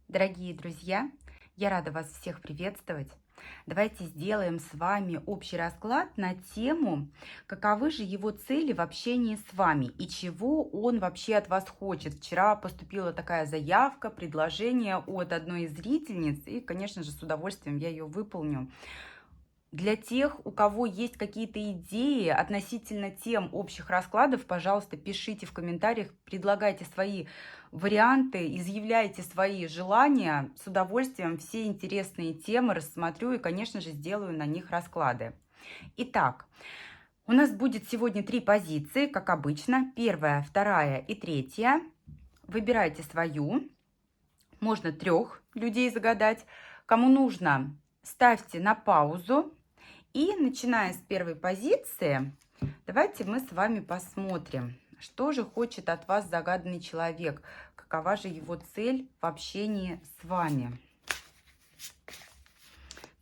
Дорогие друзья, я рада вас всех приветствовать. Давайте сделаем с вами общий расклад на тему, каковы же его цели в общении с вами и чего он вообще от вас хочет. Вчера поступила такая заявка, предложение от одной из зрительниц, и, конечно же, с удовольствием я ее выполню. Для тех, у кого есть какие-то идеи относительно тем общих раскладов, пожалуйста, пишите в комментариях, предлагайте свои варианты, изъявляйте свои желания. С удовольствием все интересные темы рассмотрю и, конечно же, сделаю на них расклады. Итак, у нас будет сегодня 3 позиции, как обычно. Первая, вторая и третья. Выбирайте свою. Можно 3 людей загадать. Кому нужно, ставьте на паузу. И начиная с первой позиции, давайте мы с вами посмотрим, что же хочет от вас загаданный человек, какова же его цель в общении с вами.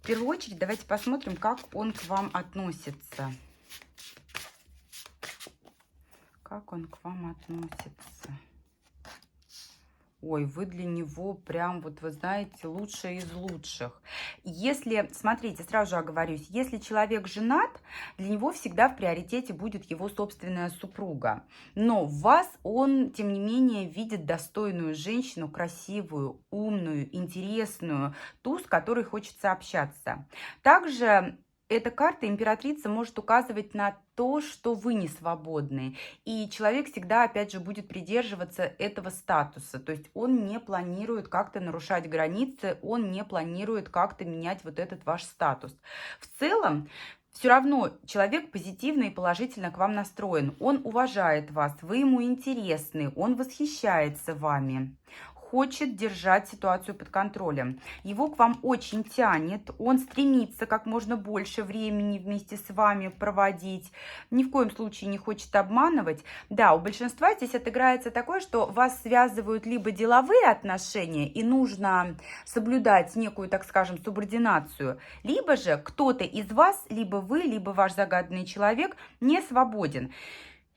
В первую очередь давайте посмотрим, как он к вам относится. Как он к вам относится. Ой, вы для него прям, вот вы знаете, лучшие из лучших. Если, смотрите, сразу же оговорюсь, если человек женат, для него всегда в приоритете будет его собственная супруга. Но в вас он, тем не менее, видит достойную женщину, красивую, умную, интересную, ту, с которой хочется общаться. Также эта карта императрица может указывать на то, что вы не свободны. И человек всегда, опять же, будет придерживаться этого статуса. То есть он не планирует как-то нарушать границы, он не планирует как-то менять вот этот ваш статус. В целом, все равно человек позитивно и положительно к вам настроен. Он уважает вас, вы ему интересны, он восхищается вами, хочет держать ситуацию под контролем. Его к вам очень тянет, он стремится как можно больше времени вместе с вами проводить, ни в коем случае не хочет обманывать. Да, у большинства здесь отыграется такое, что вас связывают либо деловые отношения, и нужно соблюдать некую, так скажем, субординацию, либо же кто-то из вас, либо вы, либо ваш загаданный человек не свободен.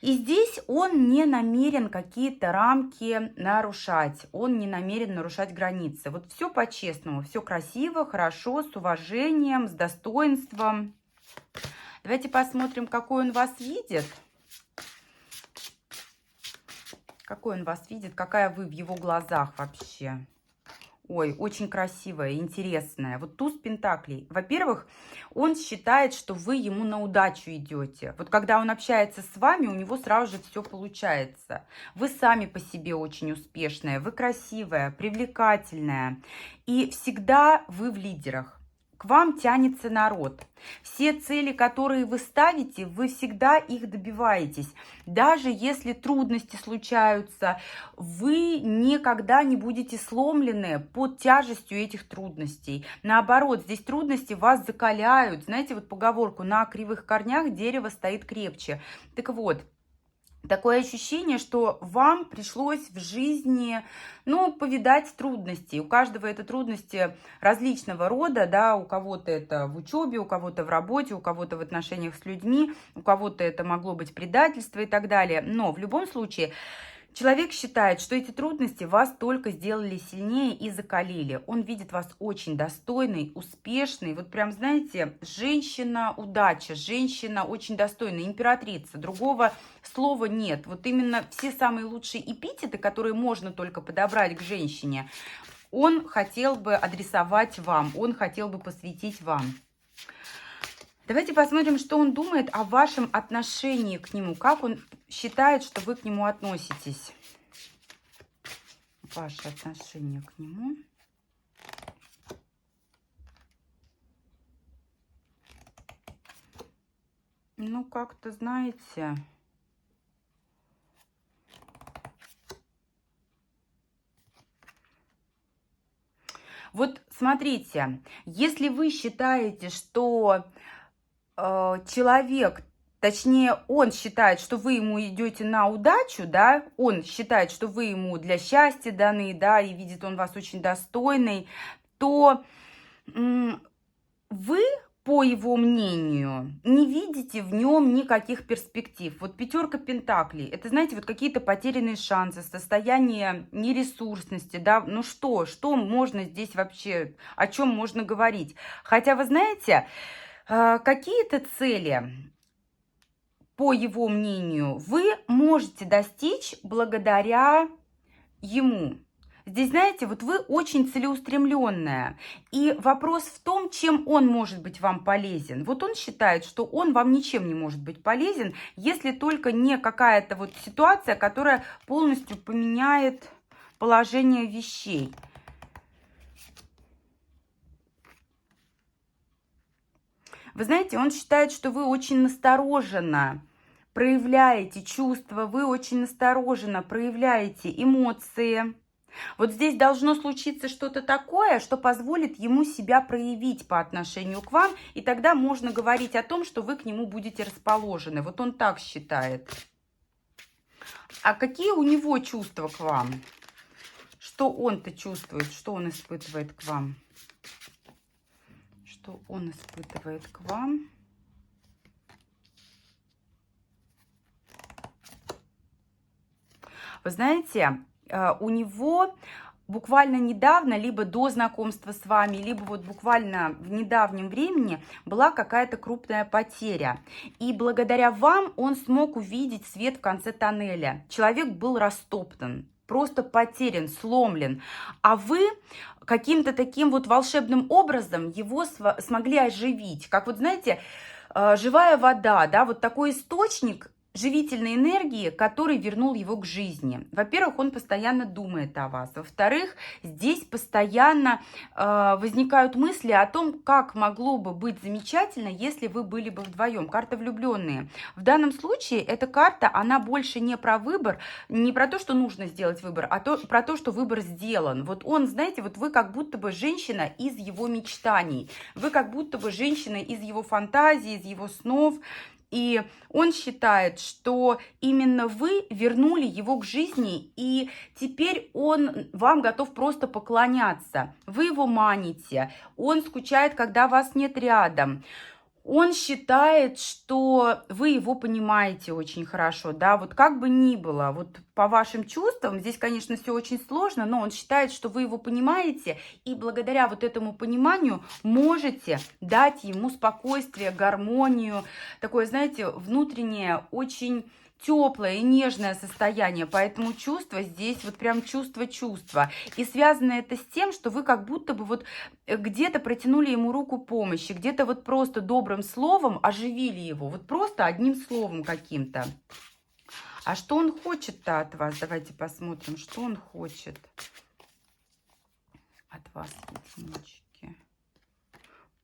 И здесь он не намерен какие-то рамки нарушать, он не намерен нарушать границы. Вот все по-честному, все красиво, хорошо, с уважением, с достоинством. Давайте посмотрим, какой он вас видит. Какой он вас видит, какая вы в его глазах вообще. Ой, очень красивая, интересная. Вот туз пентаклей. Во-первых, он считает, что вы ему на удачу идете. Вот когда он общается с вами, у него сразу же все получается. Вы сами по себе очень успешная, вы красивая, привлекательная. И всегда вы в лидерах. К вам тянется народ. Все цели, которые вы ставите, вы всегда их добиваетесь. Даже если трудности случаются, вы никогда не будете сломлены под тяжестью этих трудностей. Наоборот, здесь трудности вас закаляют. Знаете, вот поговорку «на кривых корнях дерево стоит крепче». Так вот, такое ощущение, что вам пришлось в жизни, повидать трудности. У каждого это трудности различного рода, да, у кого-то это в учебе, у кого-то в работе, у кого-то в отношениях с людьми, у кого-то это могло быть предательство и так далее. Но в любом случае человек считает, что эти трудности вас только сделали сильнее и закалили. Он видит вас очень достойной, успешной. Вот прям, знаете, женщина-удача, женщина очень достойная, императрица. Другого слова нет. Вот именно все самые лучшие эпитеты, которые можно только подобрать к женщине, он хотел бы адресовать вам, он хотел бы посвятить вам. Давайте посмотрим, что он думает о вашем отношении к нему, как он считает, что вы к нему относитесь. Ваше отношение к нему. Как-то, знаете, вот смотрите, если вы считаете, что человек, точнее, он считает, что вы ему идете на удачу, да, он считает, что вы ему для счастья даны, да, и видит он вас очень достойной, то вы по его мнению, не видите в нем никаких перспектив. Вот пятерка пентаклей, это, знаете, вот какие-то потерянные шансы, состояние нересурсности, да, ну что можно здесь вообще, о чем можно говорить? Хотя, вы знаете, какие-то цели, по его мнению, вы можете достичь благодаря ему. Здесь, знаете, вот вы очень целеустремленная. И вопрос в том, чем он может быть вам полезен. Вот он считает, что он вам ничем не может быть полезен, если только не какая-то вот ситуация, которая полностью поменяет положение вещей. Вы знаете, он считает, что вы очень настороженно проявляете чувства, вы очень настороженно проявляете эмоции. Вот здесь должно случиться что-то такое, что позволит ему себя проявить по отношению к вам, и тогда можно говорить о том, что вы к нему будете расположены. Вот он так считает. А какие у него чувства к вам? Что он-то чувствует, что он испытывает к вам? Что он испытывает к вам? Вы знаете, у него буквально недавно, либо до знакомства с вами, либо вот буквально в недавнем времени была какая-то крупная потеря. И благодаря вам он смог увидеть свет в конце тоннеля. Человек был растоптан, просто потерян, сломлен. А вы каким-то таким вот волшебным образом его смогли оживить. Как вот, знаете, живая вода, да, вот такой источник живительной энергии, который вернул его к жизни. Во-первых, он постоянно думает о вас. Во-вторых, здесь постоянно возникают мысли о том, как могло бы быть замечательно, если вы были бы вдвоем. Карта влюбленные. В данном случае эта карта, она больше не про выбор, не про то, что нужно сделать выбор, а про то, что выбор сделан. Вот он, знаете, вот вы как будто бы женщина из его мечтаний. Вы как будто бы женщина из его фантазии, из его снов. И он считает, что именно вы вернули его к жизни, и теперь он вам готов просто поклоняться. Вы его маните, он скучает, когда вас нет рядом. Он считает, что вы его понимаете очень хорошо, да, вот как бы ни было, вот по вашим чувствам, здесь, конечно, все очень сложно, но он считает, что вы его понимаете, и благодаря вот этому пониманию можете дать ему спокойствие, гармонию, такое, знаете, внутреннее, очень теплое и нежное состояние, поэтому чувство здесь вот прям чувство-чувство. И связано это с тем, что вы как будто бы вот где-то протянули ему руку помощи, где-то вот просто добрым словом оживили его, вот просто одним словом каким-то. А что он хочет-то от вас? Давайте посмотрим, что он хочет от вас, единички.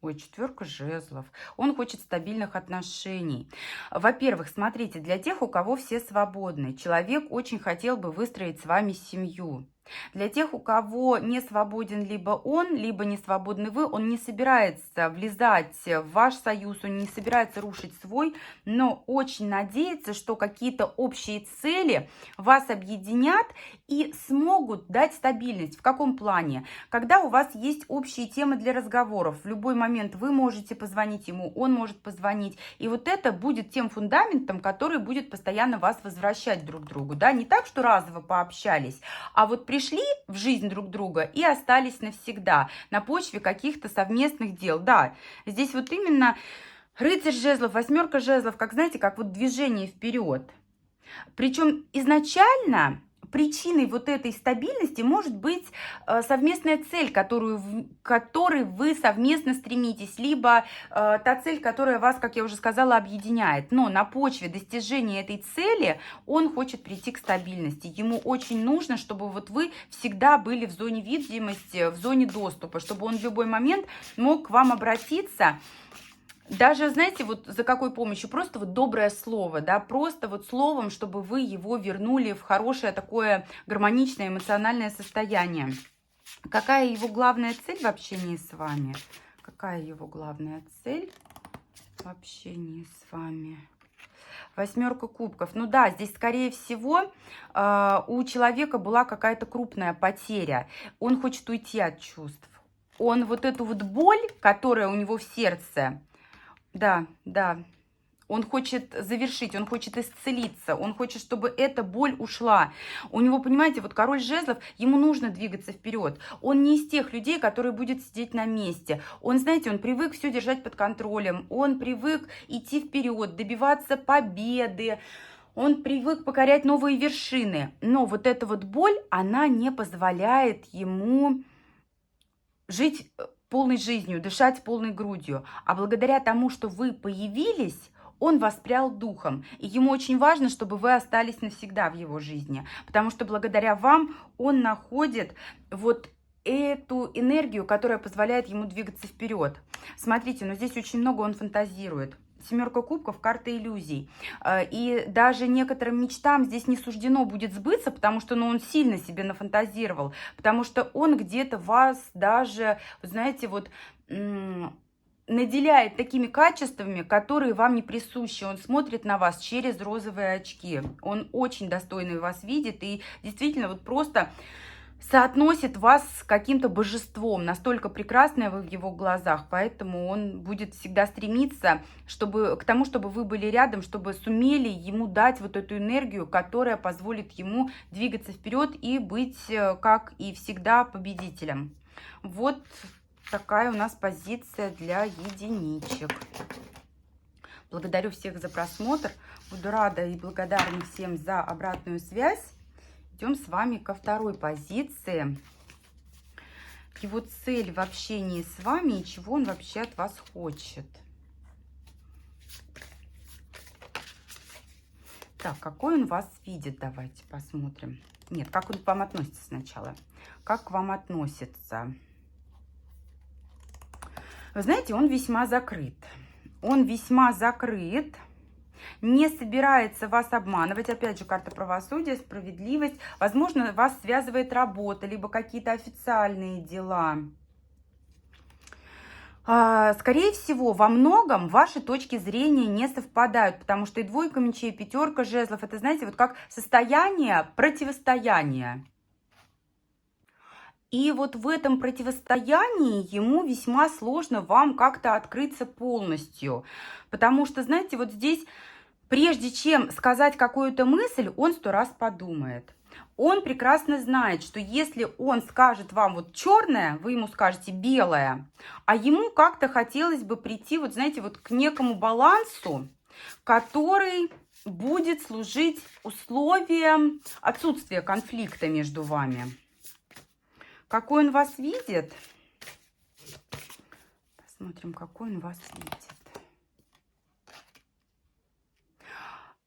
Ой, четверка жезлов. Он хочет стабильных отношений. Во-первых, смотрите, для тех, у кого все свободны, человек очень хотел бы выстроить с вами семью. Для тех, у кого не свободен либо он, либо не свободны вы, он не собирается влезать в ваш союз, он не собирается рушить свой, но очень надеется, что какие-то общие цели вас объединят и смогут дать стабильность. В каком плане? Когда у вас есть общие темы для разговоров, в любой момент вы можете позвонить ему, он может позвонить, и вот это будет тем фундаментом, который будет постоянно вас возвращать друг к другу, да, не так, что разово пообщались, а вот пришли в жизнь друг друга и остались навсегда на почве каких-то совместных дел. Да, здесь вот именно рыцарь жезлов, восьмерка жезлов, как знаете, как вот движение вперед. Причем изначально причиной вот этой стабильности может быть совместная цель, к которой вы совместно стремитесь, либо та цель, которая вас, как я уже сказала, объединяет. Но на почве достижения этой цели он хочет прийти к стабильности. Ему очень нужно, чтобы вот вы всегда были в зоне видимости, в зоне доступа, чтобы он в любой момент мог к вам обратиться. Даже, знаете, вот за какой помощью? Просто вот доброе слово, да, просто вот словом, чтобы вы его вернули в хорошее такое гармоничное эмоциональное состояние. Какая его главная цель в общении с вами? Какая его главная цель в общении с вами? Восьмерка кубков. Ну да, здесь, скорее всего, у человека была какая-то крупная потеря. Он хочет уйти от чувств. Он вот эту вот боль, которая у него в сердце, да, да, он хочет завершить, он хочет исцелиться, он хочет, чтобы эта боль ушла. У него, понимаете, вот король жезлов, ему нужно двигаться вперед. Он не из тех людей, которые будут сидеть на месте. Он, знаете, он привык все держать под контролем, он привык идти вперед, добиваться победы. Он привык покорять новые вершины. Но вот эта вот боль, она не позволяет ему жить полной жизнью, дышать полной грудью. А благодаря тому, что вы появились, он воспрял духом. И ему очень важно, чтобы вы остались навсегда в его жизни. Потому что благодаря вам он находит вот эту энергию, которая позволяет ему двигаться вперед. Смотрите, но здесь очень много он фантазирует. Семерка кубков, карта иллюзий. И даже некоторым мечтам здесь не суждено будет сбыться, потому что он сильно себе нафантазировал. Потому что он где-то вас даже, вы знаете, вот наделяет такими качествами, которые вам не присущи. Он смотрит на вас через розовые очки. Он очень достойно вас видит и действительно вот просто соотносит вас с каким-то божеством. Настолько прекрасное вы в его глазах, поэтому он будет всегда стремиться к тому, чтобы вы были рядом, чтобы сумели ему дать вот эту энергию, которая позволит ему двигаться вперед и быть, как и всегда, победителем. Вот такая у нас позиция для единичек. Благодарю всех за просмотр. Буду рада и благодарна всем за обратную связь. Идем с вами ко второй позиции. Его цель в общении с вами и чего он вообще от вас хочет. Так, какой он вас видит? Давайте посмотрим. Нет, как он к вам относится сначала. Как к вам относится? Вы знаете, он весьма закрыт. Он весьма закрыт. Не собирается вас обманывать. Опять же, карта правосудия, справедливость. Возможно, вас связывает работа, либо какие-то официальные дела. Скорее всего, во многом ваши точки зрения не совпадают, потому что и двойка мечей, и пятерка жезлов, это, знаете, вот как состояние противостояния. И вот в этом противостоянии ему весьма сложно вам как-то открыться полностью. Потому что, знаете, вот здесь, прежде чем сказать какую-то мысль, он 100 раз подумает. Он прекрасно знает, что если он скажет вам вот черное, вы ему скажете белое, а ему как-то хотелось бы прийти, вот знаете, вот к некому балансу, который будет служить условием отсутствия конфликта между вами. Какой он вас видит? Посмотрим, какой он вас видит.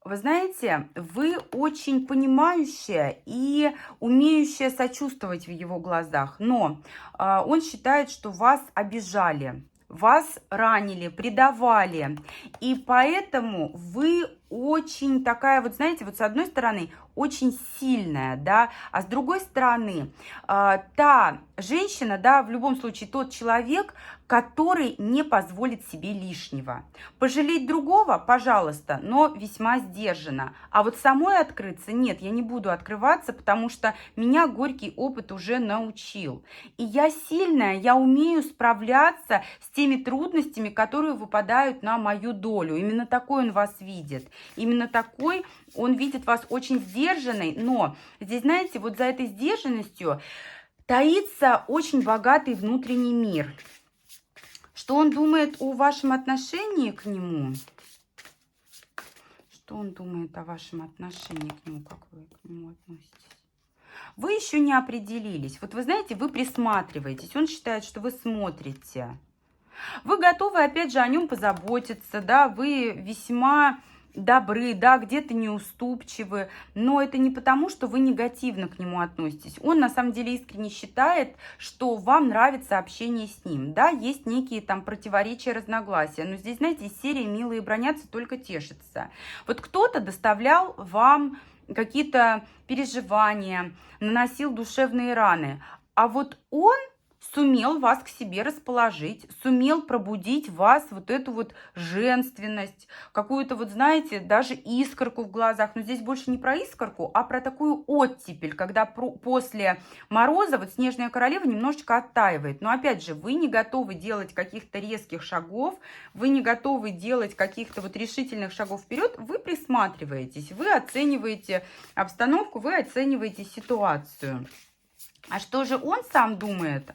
Вы знаете, вы очень понимающая и умеющая сочувствовать в его глазах, но он считает, что вас обижали, вас ранили, предавали, и поэтому вы очень такая, вот знаете, вот с одной стороны, очень сильная, да, а с другой стороны, та женщина, да, в любом случае тот человек, который не позволит себе лишнего. Пожалеть другого, пожалуйста, но весьма сдержанно. А вот самой открыться, нет, я не буду открываться, потому что меня горький опыт уже научил. И я сильная, я умею справляться с теми трудностями, которые выпадают на мою долю. Именно такой он вас видит. Именно такой он видит вас очень сдержанной, но здесь, знаете, вот за этой сдержанностью таится очень богатый внутренний мир. Что он думает о вашем отношении к нему? Что он думает о вашем отношении к нему? Как вы к нему относитесь? Вы еще не определились. Вот вы знаете, вы присматриваетесь. Он считает, что вы смотрите. Вы готовы, опять же, о нем позаботиться, да, вы весьма добры, да, где-то неуступчивы, но это не потому, что вы негативно к нему относитесь. Он на самом деле искренне считает, что вам нравится общение с ним, да, есть некие там противоречия, разногласия, но здесь, знаете, из серии «Милые бранятся, только тешатся». Вот кто-то доставлял вам какие-то переживания, наносил душевные раны, а вот он сумел вас к себе расположить, сумел пробудить в вас вот эту вот женственность, какую-то вот, знаете, даже искорку в глазах. Но здесь больше не про искорку, а про такую оттепель, когда после мороза вот снежная королева немножечко оттаивает. Но опять же, вы не готовы делать каких-то резких шагов, вы не готовы делать каких-то вот решительных шагов вперед, вы присматриваетесь, вы оцениваете обстановку, вы оцениваете ситуацию. А что же он сам думает,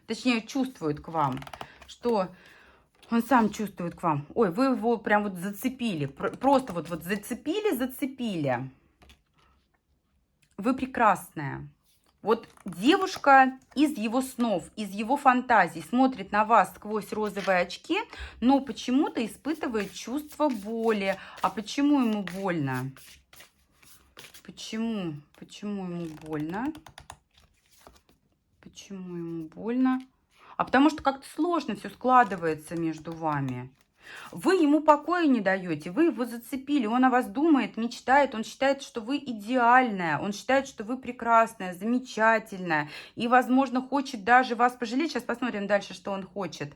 точнее чувствует к вам? Что он сам чувствует к вам? Ой, вы его прям вот зацепили, просто вот зацепили. Вы прекрасная. Вот девушка из его снов, из его фантазий смотрит на вас сквозь розовые очки, но почему-то испытывает чувство боли. А почему ему больно? Почему? Почему ему больно? Почему ему больно? А потому что как-то сложно все складывается между вами. Вы ему покоя не даете, вы его зацепили, он о вас думает, мечтает, он считает, что вы идеальная, он считает, что вы прекрасная, замечательная, и, возможно, хочет даже вас пожалеть. Сейчас посмотрим дальше, что он хочет.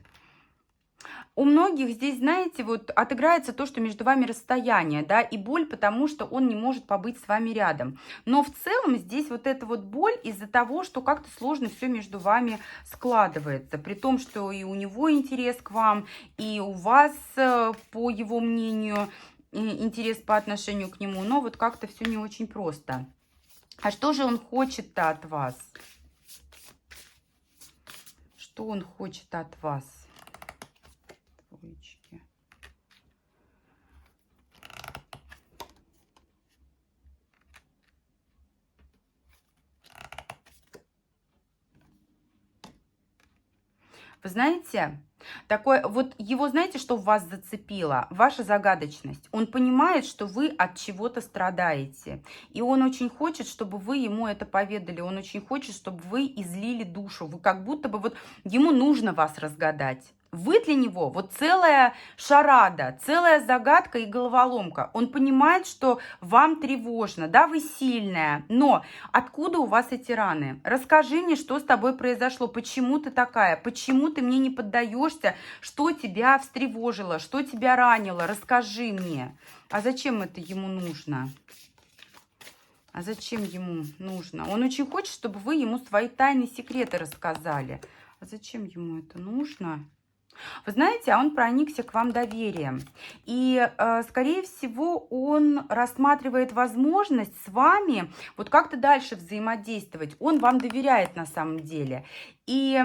У многих здесь, знаете, вот отыграется то, что между вами расстояние, да, и боль, потому что он не может побыть с вами рядом. Но в целом здесь вот эта вот боль из-за того, что как-то сложно все между вами складывается. При том, что и у него интерес к вам, и у вас, по его мнению, интерес по отношению к нему. Но вот как-то все не очень просто. А что же он хочет-то от вас? Что он хочет от вас? Вы знаете, такое, вот его, знаете, что вас зацепило? Ваша загадочность. Он понимает, что вы от чего-то страдаете. И он очень хочет, чтобы вы ему это поведали. Он очень хочет, чтобы вы излили душу. Вы как будто бы вот ему нужно вас разгадать. Вы для него вот целая шарада, целая загадка и головоломка. Он понимает, что вам тревожно, да, вы сильная, но откуда у вас эти раны? Расскажи мне, что с тобой произошло, почему ты такая, почему ты мне не поддаешься, что тебя встревожило, что тебя ранило, расскажи мне. А зачем это ему нужно? А зачем ему нужно? Он очень хочет, чтобы вы ему свои тайные секреты рассказали. А зачем ему это нужно? Вы знаете, он проникся к вам доверием. И, скорее всего, он рассматривает возможность с вами вот как-то дальше взаимодействовать. Он вам доверяет на самом деле. И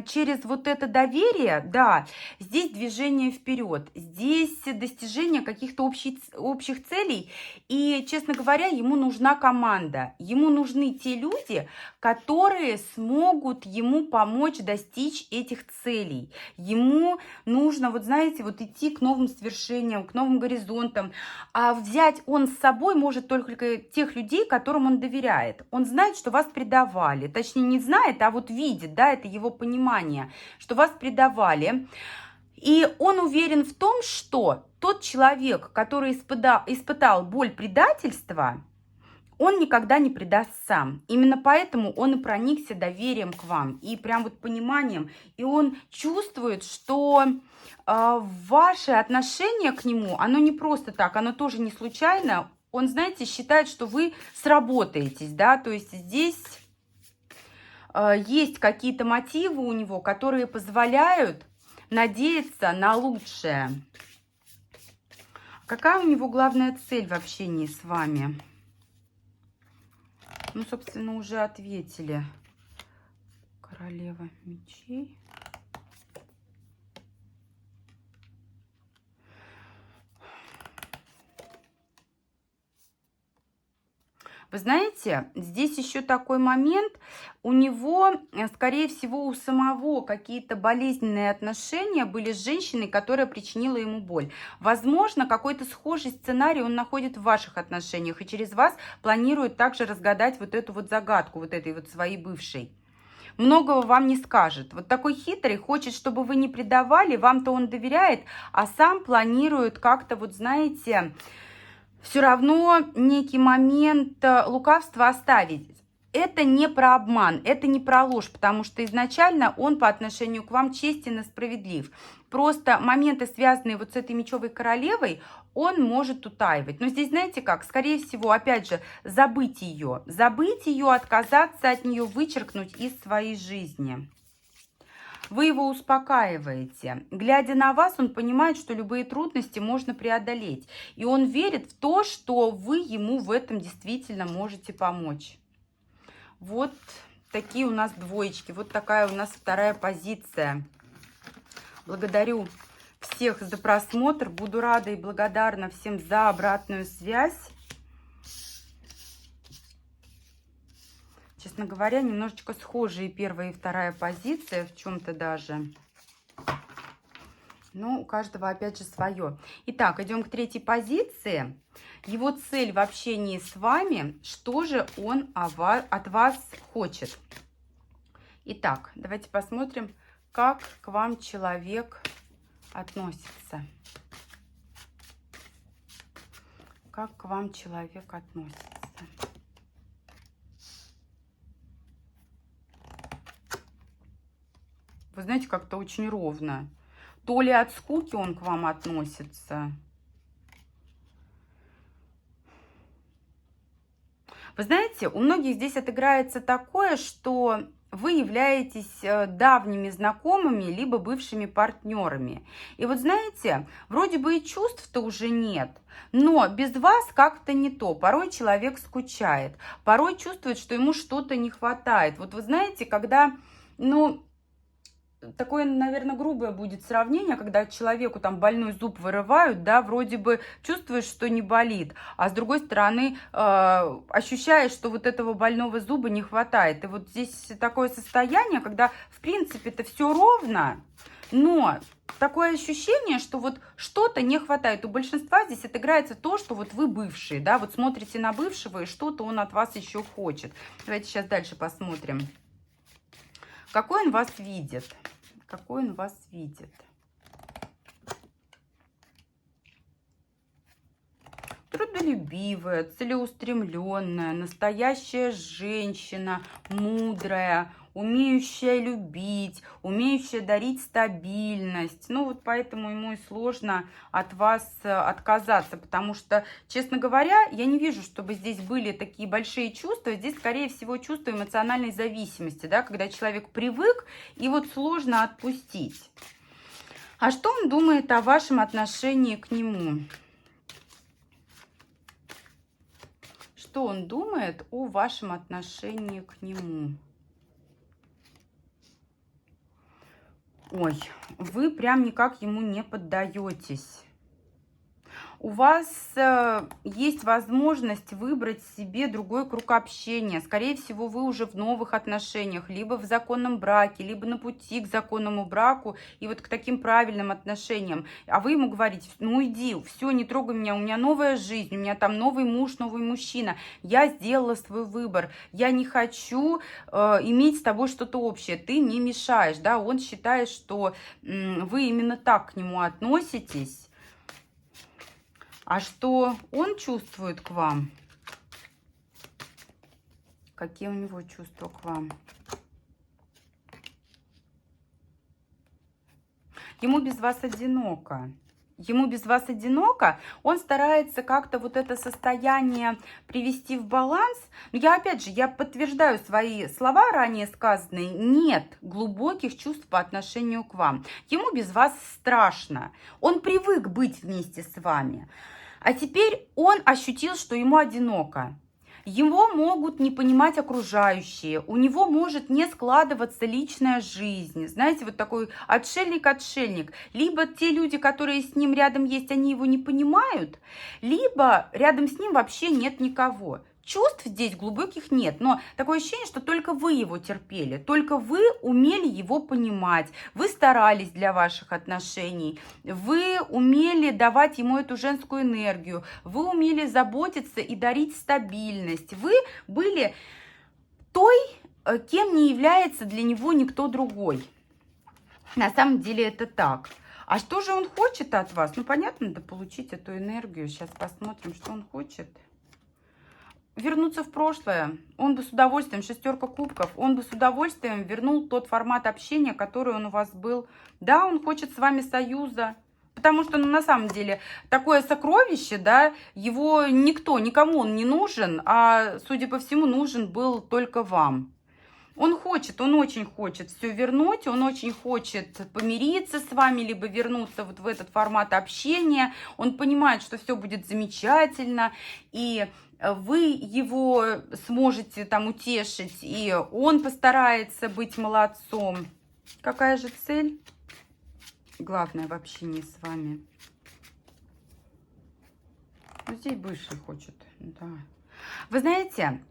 через вот это доверие, да, здесь движение вперед, здесь достижение каких-то общих целей. И, честно говоря, ему нужна команда. Ему нужны те люди, которые смогут ему помочь достичь этих целей. Ему нужно, вот знаете, вот идти к новым свершениям, к новым горизонтам. А взять он с собой может только тех людей, которым он доверяет. Он знает, что вас предавали. Точнее, не знает, а вот видит, да, это его понимание, что вас предавали. И он уверен в том, что тот человек, который испытал боль предательства, он никогда не предаст сам. Именно поэтому он и проникся доверием к вам. И прям вот пониманием. И он чувствует, что ваше отношение к нему, оно не просто так, оно тоже не случайно. Он, знаете, считает, что вы сработаетесь, да, то есть здесь есть какие-то мотивы у него, которые позволяют надеяться на лучшее. Какая у него главная цель в общении с вами? Ну, собственно, уже ответили. Королева мечей. Вы знаете, здесь еще такой момент. У него, скорее всего, у самого какие-то болезненные отношения были с женщиной, которая причинила ему боль. Возможно, какой-то схожий сценарий он находит в ваших отношениях и через вас планирует также разгадать вот эту вот загадку, вот этой вот своей бывшей. Многого вам не скажет. Вот такой хитрый, хочет, чтобы вы не предавали, вам-то он доверяет, а сам планирует как-то, вот знаете, все равно некий момент лукавства оставить. это не про обман, это не про ложь, потому что изначально он по отношению к вам честен и справедлив. Просто моменты, связанные вот с этой мечевой королевой, он может утаивать. Но здесь, знаете как, скорее всего, опять же, забыть ее, отказаться от нее, вычеркнуть из своей жизни. Вы его успокаиваете. Глядя на вас, он понимает, что любые трудности можно преодолеть. И он верит в то, что вы ему в этом действительно можете помочь. Вот такие у нас двоечки. Вот такая у нас вторая позиция. Благодарю всех за просмотр. Буду рада и благодарна всем за обратную связь. Честно говоря, немножечко схожие первая и вторая позиция в чем-то даже. Но у каждого опять же свое. Итак, идем к третьей позиции. Его цель в общении с вами, что же он от вас хочет. Итак, давайте посмотрим, как к вам человек относится. Как к вам человек относится. Вы знаете, как-то очень ровно. То ли от скуки он к вам относится. Вы знаете, у многих здесь отыграется такое, что вы являетесь давними знакомыми, либо бывшими партнерами. И вот знаете, вроде бы и чувств-то уже нет, но без вас как-то не то. Порой человек скучает, порой чувствует, что ему что-то не хватает. Вот вы знаете, когда, такое, наверное, грубое будет сравнение, когда человеку там больной зуб вырывают, да, вроде бы чувствуешь, что не болит, а с другой стороны ощущаешь, что вот этого больного зуба не хватает. И вот здесь такое состояние, когда в принципе-то все ровно, но такое ощущение, что вот что-то не хватает. У большинства здесь отыграется то, что вот вы бывшие, да, вот смотрите на бывшего, и что-то он от вас еще хочет. Давайте сейчас дальше посмотрим. Какой он вас видит? Какой он вас видит? Трудолюбивая, целеустремленная, настоящая женщина, мудрая, умеющая любить, умеющая дарить стабильность. Ну вот поэтому ему и сложно от вас отказаться, потому что, честно говоря, я не вижу, чтобы здесь были такие большие чувства. Здесь, скорее всего, чувство эмоциональной зависимости, да, когда человек привык, и вот сложно отпустить. А что он думает о вашем отношении к нему? Что он думает о вашем отношении к нему? Ой, вы прям никак ему не поддаетесь. У вас есть возможность выбрать себе другой круг общения. Скорее всего, вы уже в новых отношениях, либо в законном браке, либо на пути к законному браку и вот к таким правильным отношениям. А вы ему говорите: ну иди, все, не трогай меня, у меня новая жизнь, у меня там новый муж, новый мужчина. Я сделала свой выбор, я не хочу иметь с тобой что-то общее, ты не мешаешь, да. Он считает, что вы именно так к нему относитесь. А что он чувствует к вам? Какие у него чувства к вам? Ему без вас одиноко. Ему без вас одиноко, он старается как-то вот это состояние привести в баланс. Но я, опять же, я подтверждаю свои слова ранее сказанные. Нет глубоких чувств по отношению к вам. Ему без вас страшно. Он привык быть вместе с вами. А теперь он ощутил, что ему одиноко. Его могут не понимать окружающие, у него может не складываться личная жизнь. Знаете, вот такой отшельник-отшельник. Либо те люди, которые с ним рядом есть, они его не понимают, либо рядом с ним вообще нет никого. Чувств здесь глубоких нет, но такое ощущение, что только вы его терпели, только вы умели его понимать, вы старались для ваших отношений, вы умели давать ему эту женскую энергию, вы умели заботиться и дарить стабильность, вы были той, кем не является для него никто другой. На самом деле это так. А что же он хочет от вас? Ну, понятно, надо получить эту энергию. Сейчас посмотрим, что он хочет. вернуться в прошлое. Он бы с удовольствием, шестерка кубков, он бы с удовольствием вернул тот формат общения, который он у вас был. Да, он хочет с вами союза. Потому что, ну, на самом деле, такое сокровище, да, его никому он не нужен, а, судя по всему, нужен был только вам. Он очень хочет все вернуть, он очень хочет помириться с вами, либо вернуться вот в этот формат общения. Он понимает, что все будет замечательно, и вы его сможете там утешить, и он постарается быть молодцом. Какая же цель? Главное в общении с вами. Вот здесь бывший хочет, да. Вы знаете,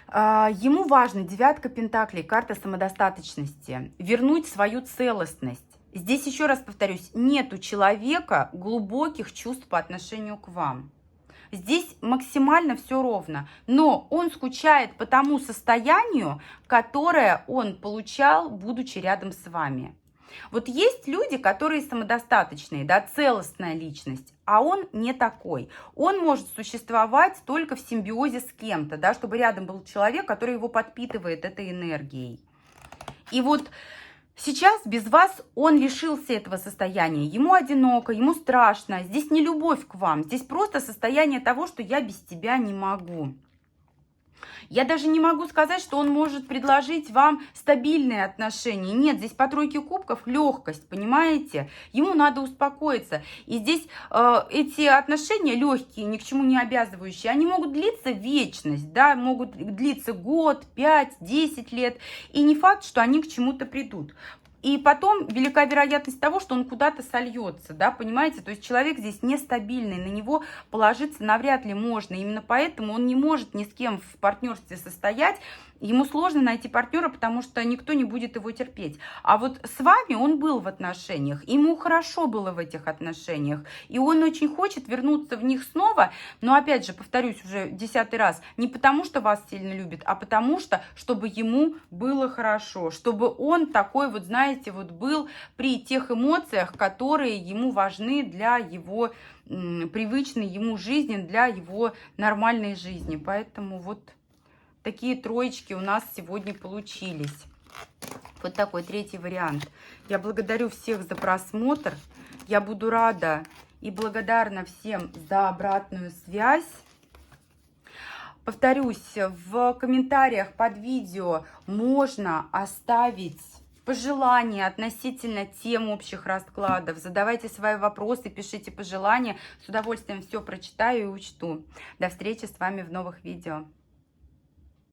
ему важно девятка пентаклей, карта самодостаточности, вернуть свою целостность. Здесь, еще раз повторюсь, нет у человека глубоких чувств по отношению к вам. Здесь максимально все ровно, но он скучает по тому состоянию, которое он получал, будучи рядом с вами. Вот есть люди, которые самодостаточные, да, целостная личность, а он не такой. Он может существовать только в симбиозе с кем-то, да, чтобы рядом был человек, который его подпитывает этой энергией. И вот сейчас без вас он лишился этого состояния. Ему одиноко, ему страшно. Здесь не любовь к вам, здесь просто состояние того, что я без тебя не могу. Я даже не могу сказать, что он может предложить вам стабильные отношения. Нет, здесь по тройке кубков легкость, понимаете? Ему надо успокоиться. И здесь эти отношения легкие, ни к чему не обязывающие, они могут длиться вечность, да, могут длиться год, 5, 10 лет. И не факт, что они к чему-то придут. И потом велика вероятность того, что он куда-то сольется, да, понимаете? То есть человек здесь нестабильный, на него положиться навряд ли можно. Именно поэтому он не может ни с кем в партнерстве состоять. Ему сложно найти партнера, потому что никто не будет его терпеть. А вот с вами он был в отношениях, ему хорошо было в этих отношениях. И он очень хочет вернуться в них снова, но опять же, повторюсь уже 10-й раз, не потому что вас сильно любит, а потому что, чтобы ему было хорошо, чтобы он такой вот, знаете, вот был при тех эмоциях, которые ему важны для его привычной ему жизни, для его нормальной жизни. Поэтому вот такие троечки у нас сегодня получились. Вот такой третий вариант. Я благодарю всех за просмотр. Я буду рада и благодарна всем за обратную связь. Повторюсь, в комментариях под видео можно оставить пожелания относительно тем общих раскладов. Задавайте свои вопросы, пишите пожелания. С удовольствием все прочитаю и учту. До встречи с вами в новых видео.